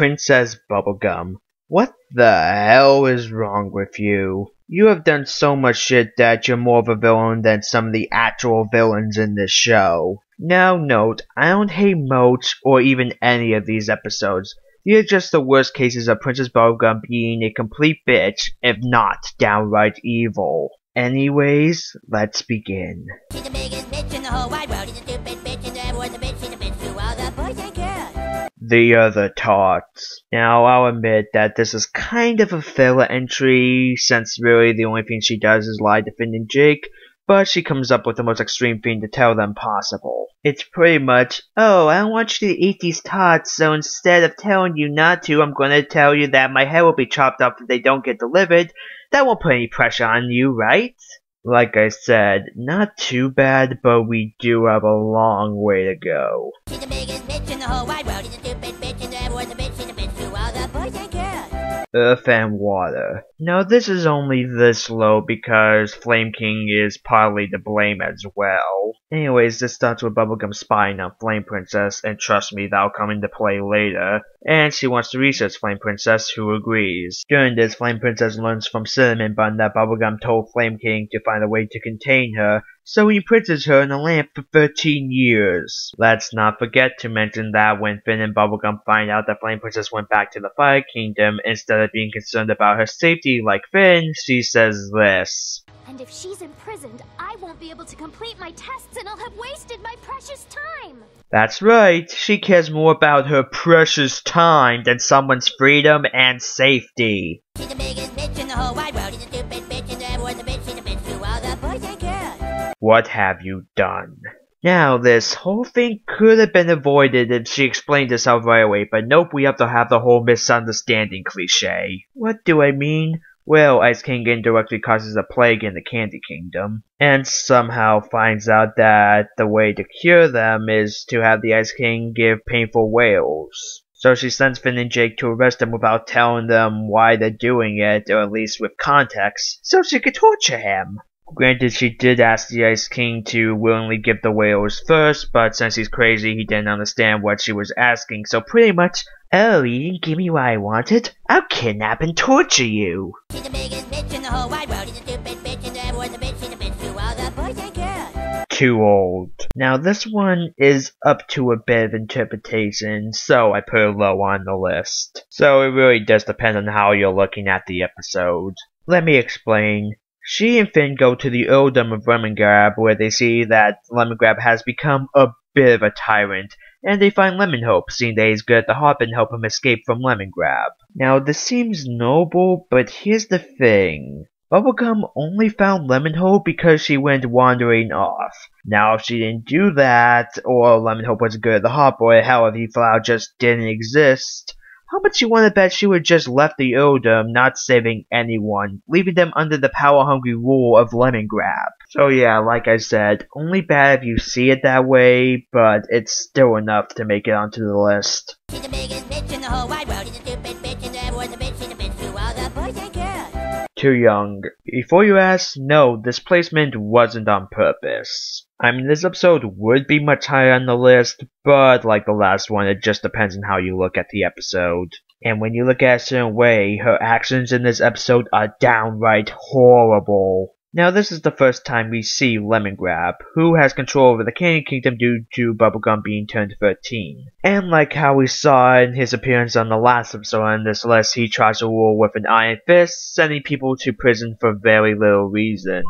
Princess Bubblegum. What the hell is wrong with you? You have done so much shit that you're more of a villain than some of the actual villains in this show. Now note, I don't hate Moach or even any of these episodes. These are just the worst cases of Princess Bubblegum being a complete bitch, if not downright evil. Anyways, let's begin. She's the biggest bitch in the whole wide world. She's a stupid bitch and everyone's a bitch. She's a bitch to all the boys and girls. The other tarts. Now, I'll admit that this is kind of a filler entry, since really the only thing she does is lie to Finn and Jake, but she comes up with the most extreme thing to tell them possible. It's pretty much, oh, I don't want you to eat these tarts, so instead of telling you not to, I'm gonna tell you that my head will be chopped off if they don't get delivered. That won't put any pressure on you, right? Like I said, not too bad, but we do have a long way to go. She's the biggest bitch in the whole wide world. She's a stupid bitch and everyone's a bitch. She's a bitch to all the boys and girls. Earth and water. Now this is only this low because Flame King is partly to blame as well. Anyways, this starts with Bubblegum spying on Flame Princess, and trust me, that'll come into play later. And she wants to research Flame Princess, who agrees. During this, Flame Princess learns from Cinnamon Bun that Bubblegum told Flame King to find a way to contain her, so he imprisons her in a lamp for 13 years. Let's not forget to mention that when Finn and Bubblegum find out that Flame Princess went back to the Fire Kingdom, instead of being concerned about her safety like Finn, she says this. And if she's imprisoned, I won't be able to complete my tests and I'll have wasted my precious time. That's right, she cares more about her precious time than someone's freedom and safety. She's the biggest bitch in the whole wide world. She's a stupid bitch and everyone's a bitch. She's a bitch to all the boys and girls. What have you done? Now, this whole thing could have been avoided if she explained herself right away, but nope, we have to have the whole misunderstanding cliche. What do I mean? Well, Ice King indirectly causes a plague in the Candy Kingdom, and somehow finds out that the way to cure them is to have the Ice King give painful wails. So she sends Finn and Jake to arrest him without telling them why they're doing it, or at least with context, so she could torture him. Granted, she did ask the Ice King to willingly give the wails first, but since he's crazy, he didn't understand what she was asking, so pretty much, oh, you didn't give me what I wanted? I'll kidnap and torture you. She's the biggest bitch in the whole wide world. She's a stupid bitch and everyone's a bitch. She's a bitch to all the boys and girls. Too old. Now this one is up to a bit of interpretation, so I put it low on the list. So it really does depend on how you're looking at the episode. Let me explain. She and Finn go to the Earldom of Lemongrab, where they see that Lemongrab has become a bit of a tyrant, and they find Lemonhope, seeing that he's good at the hop, and help him escape from Lemongrab. Now this seems noble, but here's the thing. Bubblegum only found Lemonhope because she went wandering off. Now if she didn't do that, or Lemonhope wasn't good at the hop, or hell if he flower just didn't exist, how much you want to bet she would just left the Earldom, not saving anyone, leaving them under the power-hungry rule of Lemongrab? So yeah, like I said, only bad if you see it that way, but it's still enough to make it onto the list. She's the biggest bitch in the whole wide world. She's a stupid bitch and everyone's a bitch. She's a bitch to all the boys and girls. Too young. Before you ask, no, this placement wasn't on purpose. I mean, this episode would be much higher on the list, but like the last one, it just depends on how you look at the episode. And when you look at it a certain way, her actions in this episode are downright horrible. Now this is the first time we see Lemongrab, who has control over the Candy Kingdom due to Bubblegum being turned 13. And like how we saw in his appearance on the last episode on this list, he tries to rule with an iron fist, sending people to prison for very little reason.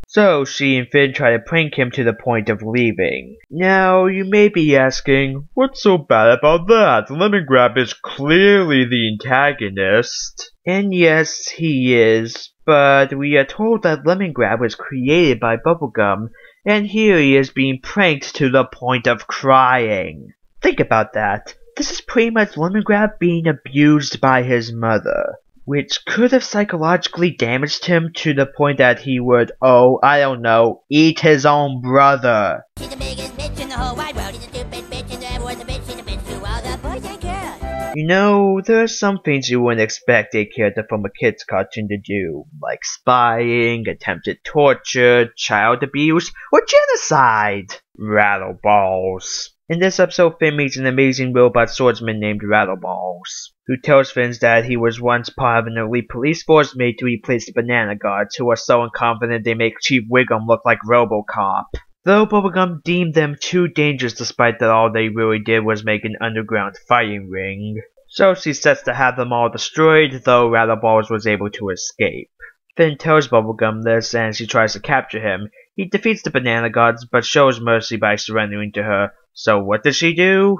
So she and Finn try to prank him to the point of leaving. Now you may be asking, what's so bad about that? Lemongrab is clearly the antagonist. And yes, he is. But we are told that Lemongrab was created by Bubblegum, and here he is being pranked to the point of crying. Think about that. This is pretty much Lemongrab being abused by his mother, which could have psychologically damaged him to the point that he would, oh, I don't know, eat his own brother. She's the biggest bitch in the whole wide world. She's a stupid bitch and everyone's a bitch. She's a bitch to all the boys and girls. You know, there are some things you wouldn't expect a character from a kid's cartoon to do, like spying, attempted torture, child abuse, or genocide. Rattleballs. In this episode, Finn meets an amazing robot swordsman named Rattleballs. who tells Vince that he was once part of an elite police force made to replace the Banana Guards, who are so confident they make Chief Wiggum look like RoboCop. Though Bubblegum deemed them too dangerous despite that all they really did was make an underground fighting ring. So she sets to have them all destroyed, though Rattleballs was able to escape. Finn tells Bubblegum this and she tries to capture him. He defeats the Banana Gods but shows mercy by surrendering to her. So what does she do?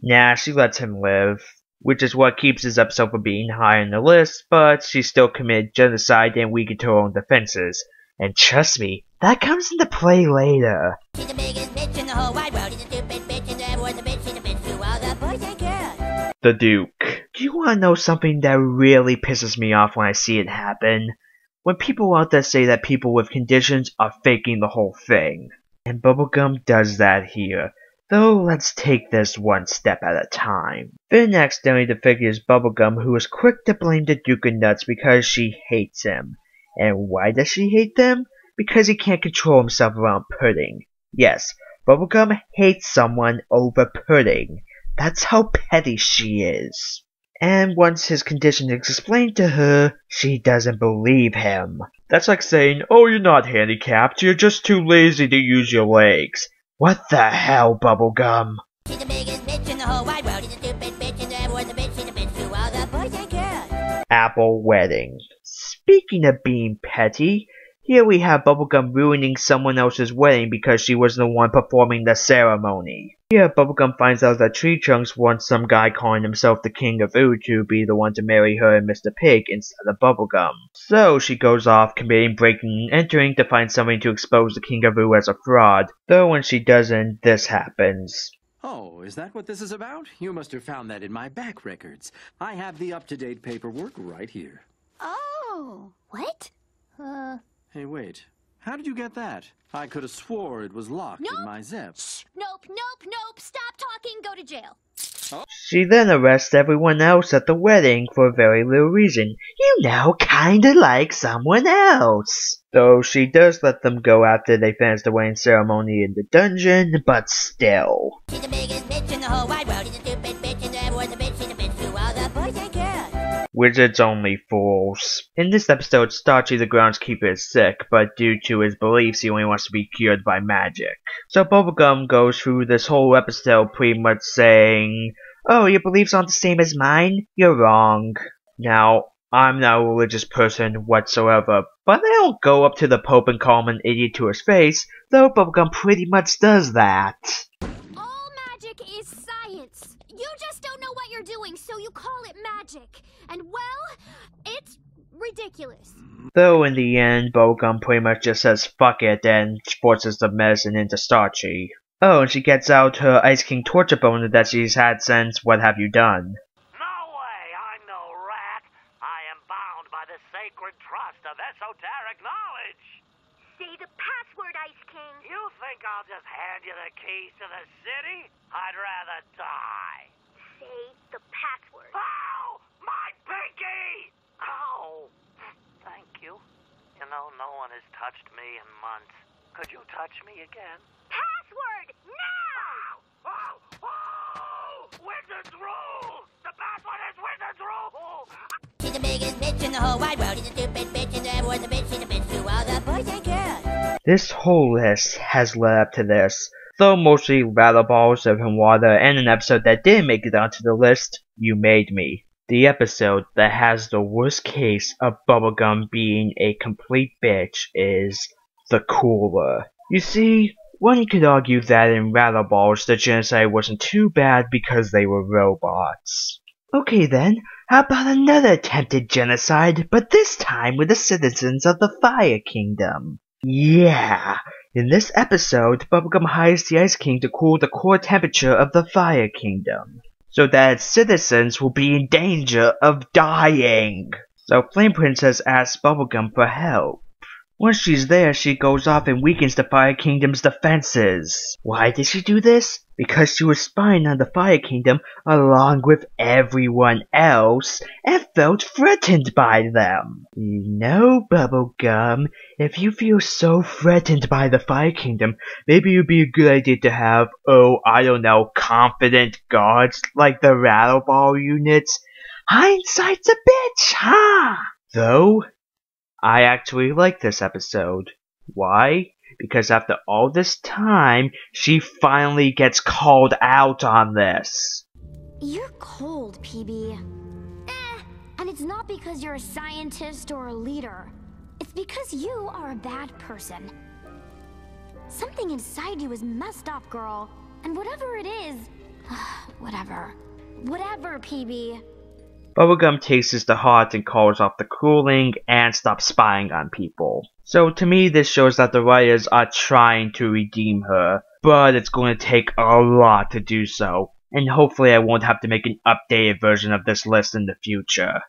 Nah, she lets him live. Which is what keeps this episode from being high on the list, but she still committed genocide and weakened her own defenses. And trust me, that comes into play later. She's the biggest bitch in the whole wide world. She's a stupid bitch and everyone's a bitch. She's a bitch to all the boys and girls. The Duke. Do you want to know something that really pisses me off when I see it happen? When people out there say that people with conditions are faking the whole thing. And Bubblegum does that here. Though let's take this one step at a time. Finn accidentally defigures Bubblegum, who is quick to blame the Duke of Nuts because she hates him. And why does she hate them? Because he can't control himself around Pudding. Yes, Bubblegum hates someone over Pudding. That's how petty she is. And once his condition is explained to her, she doesn't believe him. That's like saying, oh, you're not handicapped, you're just too lazy to use your legs. What the hell, Bubblegum? She's the biggest bitch in the whole wide world. She's a stupid bitch and everyone's a bitch. She's a bitch to all the boys and girls. Apple Wedding. Speaking of being petty, here we have Bubblegum ruining someone else's wedding because she was the one performing the ceremony. Here, Bubblegum finds out that Tree Trunks wants some guy calling himself the King of Ooh to be the one to marry her and Mr. Pig instead of Bubblegum. So she goes off committing breaking and entering to find something to expose the King of Ooh as a fraud. Though when she doesn't, this happens. Oh, is that what this is about? You must have found that in my back records. I have the up-to-date paperwork right here. Oh, what? Hey, wait. How did you get that? I could have swore it was locked in my zip. Shh, nope. Stop talking, go to jail. She then arrests everyone else at the wedding for very little reason. You now kinda like someone else. Though she does let them go after they finish the wedding ceremony in the dungeon, but still. She's the biggest bitch in the whole wide world. She's a stupid bitch and everyone's a bitch. She's a bitch to all the boys and girls. Wizards only fools. In this episode, Starchy the groundskeeper is sick, but due to his beliefs, he only wants to be cured by magic. So Bubblegum goes through this whole episode pretty much saying, oh, your beliefs aren't the same as mine? You're wrong. Now, I'm not a religious person whatsoever, but I don't go up to the Pope and call him an idiot to his face, though Bubblegum pretty much does that. All magic is science. You just don't know what you're doing, so you call it magic. And well, it's ridiculous. Though in the end, Bubblegum pretty much just says fuck it and forces the medicine into Starchy. Oh, and she gets out her Ice King torture boner that she's had since What Have You Done? No way, I'm no rat. I am bound by the sacred trust of esoteric knowledge. Say the password, Ice King. You think I'll just hand you the keys to the city? I'd rather die. Say the password. Ow! My pinky! Ow! Thank you. You know, no one has touched me in months. Could you touch me again? Password, now! Oh! Oh! Wizard's rules! The password is Wizard's rules! She's the biggest bitch in the whole wide world. She's a stupid bitch and everyone's a bitch. She's a bitch to all the boys and girls. This whole list has led up to this, though mostly Rattleballs, Serving Water, and an episode that didn't make it onto the list, You Made Me. The episode that has the worst case of Bubblegum being a complete bitch is The Cooler. You see, one could argue that in Rattleballs the genocide wasn't too bad because they were robots. Okay then, how about another attempted genocide, but this time with the citizens of the Fire Kingdom? Yeah, in this episode, Bubblegum hires the Ice King to cool the core temperature of the Fire Kingdom, so that its citizens will be in danger of dying. So Flame Princess asks Bubblegum for help. Once she's there, she goes off and weakens the Fire Kingdom's defenses. Why did she do this? Because she was spying on the Fire Kingdom along with everyone else and felt threatened by them. You know, Bubblegum, if you feel so threatened by the Fire Kingdom, maybe it would be a good idea to have, I don't know, confident guards like the Rattleball units. Hindsight's a bitch, huh? Though, I actually like this episode. Why? Because after all this time, she finally gets called out on this. You're cold, PB. And it's not because you're a scientist or a leader. It's because you are a bad person. Something inside you is messed up, girl. And whatever it is... whatever. Whatever, PB. Bubblegum takes this to heart and calls off the cooling and stops spying on people. So to me, this shows that the writers are trying to redeem her, but it's going to take a lot to do so. And hopefully I won't have to make an updated version of this list in the future.